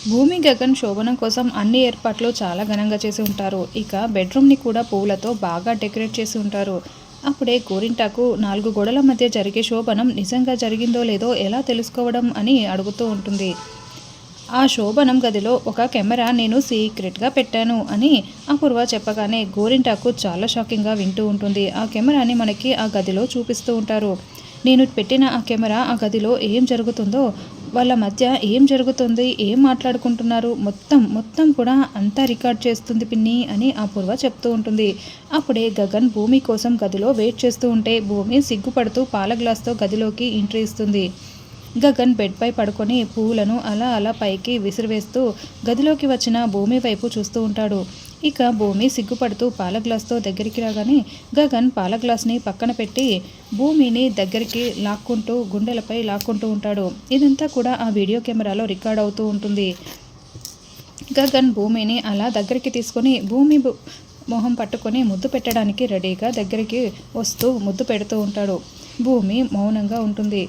భూమి, గగన్ శోభనం కోసం అన్ని ఏర్పాట్లు చాలా ఘనంగా చేసి ఉంటారు. ఇక బెడ్రూమ్ని కూడా పువ్వులతో బాగా డెకరేట్ చేసి ఉంటారు. అప్పుడే గోరింటాకు 4 గోడల మధ్య జరిగే శోభనం నిజంగా జరిగిందో లేదో ఎలా తెలుసుకోవడం అని అడుగుతూ ఉంటుంది. ఆ శోభనం గదిలో ఒక కెమెరా నేను సీక్రెట్గా పెట్టాను అని అపూర్వ చెప్పగానే గోరింటాకు చాలా షాకింగ్గా వింటూ ఉంటుంది. ఆ కెమెరాని మనకి ఆ గదిలో చూపిస్తూ ఉంటారు. నేను పెట్టిన ఆ కెమెరా ఆ గదిలో ఏం జరుగుతుందో, వాళ్ళ మధ్య ఏం జరుగుతుంది, ఏం మాట్లాడుకుంటున్నారు, మొత్తం మొత్తం కూడా అంతా రికార్డ్ చేస్తుంది పిన్ని అని అపూర్వ చెప్తూ ఉంటుంది. అప్పుడే గగన్ భూమి కోసం గదిలో వెయిట్ చేస్తూ ఉంటే భూమి సిగ్గుపడుతూ పాల గ్లాస్తో గదిలోకి ఎంట్రీ ఇస్తుంది. గగన్ బెడ్పై పడుకొని పువ్వులను అలా అలా పైకి విసిరివేస్తూ గదిలోకి వచ్చిన భూమి వైపు చూస్తూ ఉంటాడు. ఇక భూమి సిగ్గుపడుతూ పాల గ్లాస్తో దగ్గరికి రాగానే గగన్ పాల గ్లాస్ని పక్కన పెట్టి భూమిని దగ్గరికి లాక్కుంటూ గుండెలపై లాక్కుంటూ ఉంటాడు. ఇదంతా కూడా ఆ వీడియో కెమెరాలో రికార్డ్ అవుతూ ఉంటుంది. గగన్ భూమిని అలా దగ్గరికి తీసుకొని భూమి మొహం పట్టుకొని ముద్దు పెట్టడానికి రెడీగా దగ్గరికి వస్తూ ముద్దు పెడుతూ ఉంటాడు. భూమి మౌనంగా ఉంటుంది.